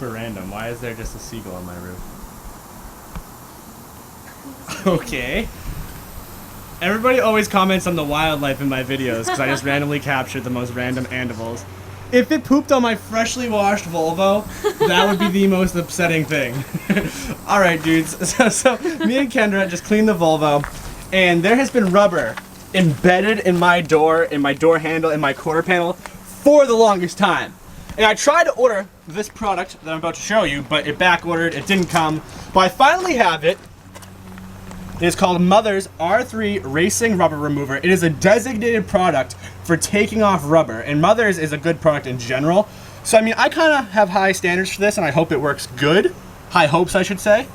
super random. Why is there just a seagull on my roof? Okay. Everybody always comments on the wildlife in my videos because I just randomly captured the most random animals. If it pooped on my freshly washed Volvo, that would be the most upsetting thing. Alright dudes, so me and Kendra just cleaned the Volvo, and there has been rubber embedded in my door handle, in my quarter panel for the longest time. And I tried to order this product that I'm about to show you, but it back ordered, it didn't come. But I finally have it. It is called Mother's R3 Racing Rubber Remover. It is a designated product for taking off rubber, and Mother's is a good product in general. So I mean, I kind of have high standards for this, and I hope it works good. High hopes, I should say.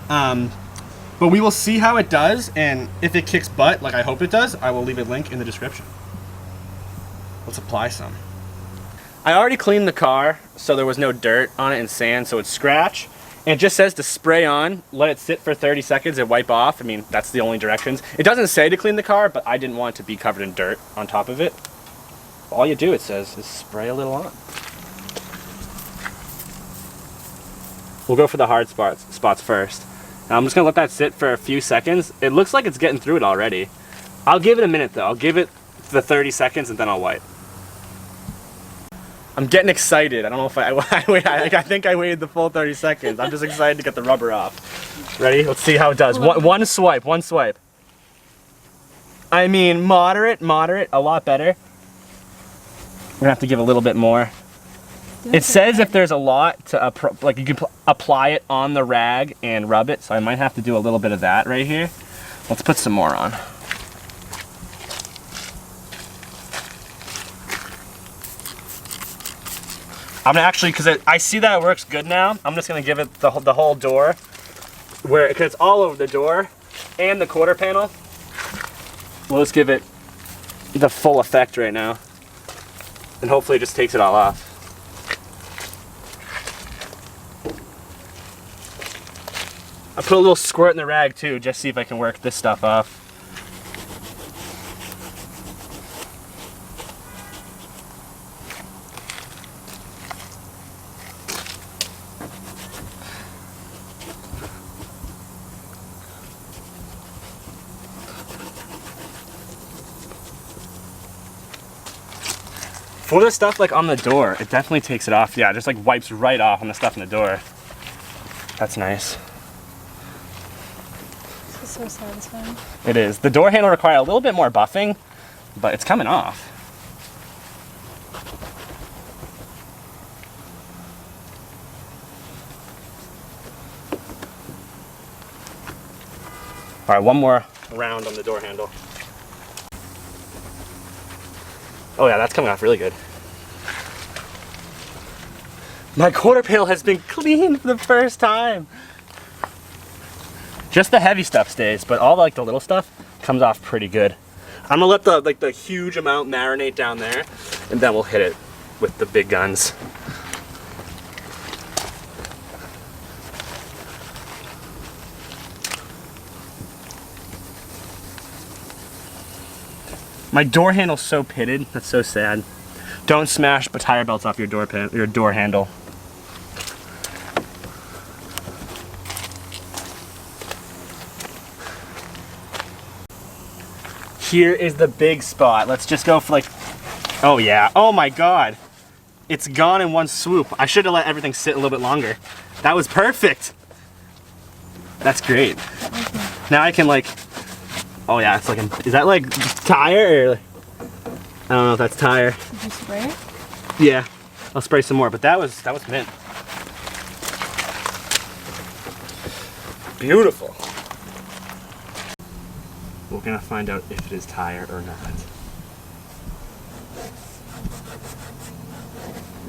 But we will see how it does, and if it kicks butt, like I hope it does, I will leave a link in the description. Let's apply some. I already cleaned the car, so there was no dirt on it and sand, so it's scratch. And it just says to spray on, let it sit for 30 seconds and wipe off. I mean, that's the only directions. It doesn't say to clean the car, but I didn't want it to be covered in dirt on top of it. All you do, it says, is spray a little on. We'll go for the hard spots first. Now I'm just gonna let that sit for a few seconds. It looks like it's getting through it already. I'll give it a minute though. I'll give it the 30 seconds and then I'll wipe. I'm getting excited. I don't know if I think I waited the full 30 seconds. I'm just excited to get the rubber off. Ready? Let's see how it does. One swipe. I mean, moderate, a lot better. We're gonna have to give a little bit more. It says if there's a lot to, like you can apply it on the rag and rub it, so I might have to do a little bit of that right here. Let's put some more on. I'm gonna actually, because I see that it works good now, I'm just gonna give it the whole door, because it's all over the door and the quarter panel. We'll just give it the full effect right now, and hopefully it just takes it all off. I put a little squirt in the rag too, just see if I can work this stuff off. For the stuff like on the door, it definitely takes it off. Yeah, it just like wipes right off on the stuff in the door. That's nice. This is so satisfying. It is. The door handle requires a little bit more buffing, but it's coming off. All right, one more round on the door handle. Oh yeah, that's coming off really good. My quarter panel has been cleaned for the first time. Just the heavy stuff stays, but all like the little stuff comes off pretty good. I'm gonna let the huge amount marinate down there, and then we'll hit it with the big guns. My door handle's so pitted, that's so sad. Don't smash tire belts off your door handle. Here is the big spot. Let's just go for like, oh yeah, oh my God. It's gone in one swoop. I should have let everything sit a little bit longer. That was perfect. That's great. Now I can like, oh yeah, it's like, is that like tire or? I don't know if that's tire. Did you spray it? Yeah, I'll spray some more, but that was mint. Beautiful. We're gonna find out if it is tire or not.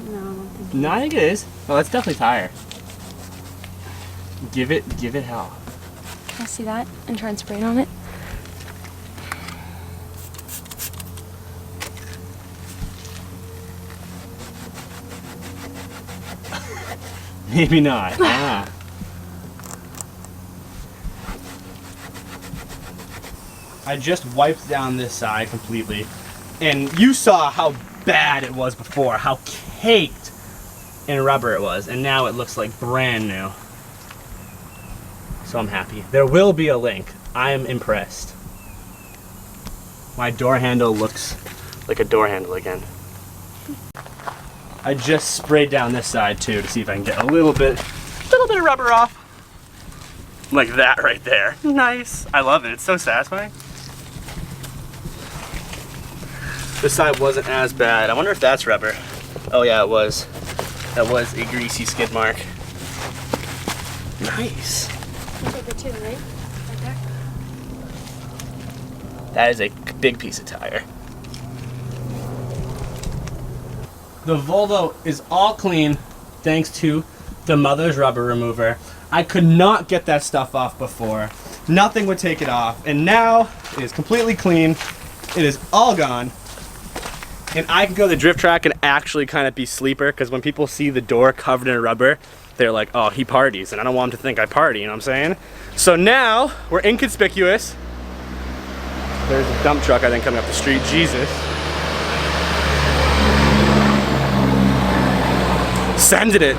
No, I don't think. No, I think it is. Oh, that's definitely tire. Give it hell. Can I see that and try and spray it on it? Maybe not. Ah. I just wiped down this side completely, and you saw how bad it was before, how caked and rubber it was, and now it looks like brand new. So I'm happy. There will be a link. I'm impressed. My door handle looks like a door handle again. I just sprayed down this side too to see if I can get a little bit of rubber off. Like that right there. Nice. I love it. It's so satisfying. This side wasn't as bad. I wonder if that's rubber. Oh yeah, it was. That was a greasy skid mark. Nice. Take it too, right? Right there. That is a big piece of tire. The Volvo is all clean thanks to the mother's rubber remover. I could not get that stuff off before. Nothing would take it off. And now it is completely clean. It is all gone. And I can go to the drift track and actually kind of be sleeper, because when people see the door covered in rubber, they're like, oh, he parties. And I don't want them to think I party, you know what I'm saying? So now we're inconspicuous. There's a dump truck, I think, coming up the street. Jesus. Sending it.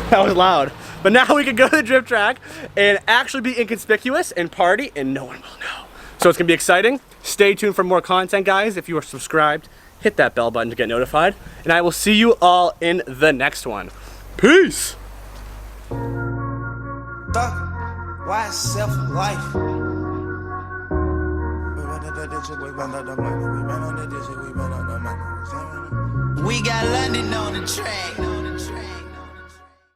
That was loud. But now we can go to the drift track and actually be inconspicuous and party, and no one will know. So it's gonna be exciting. Stay tuned for more content, guys. If you are subscribed, hit that bell button to get notified. And I will see you all in the next one. Peace. Why self-life? We got London on the track.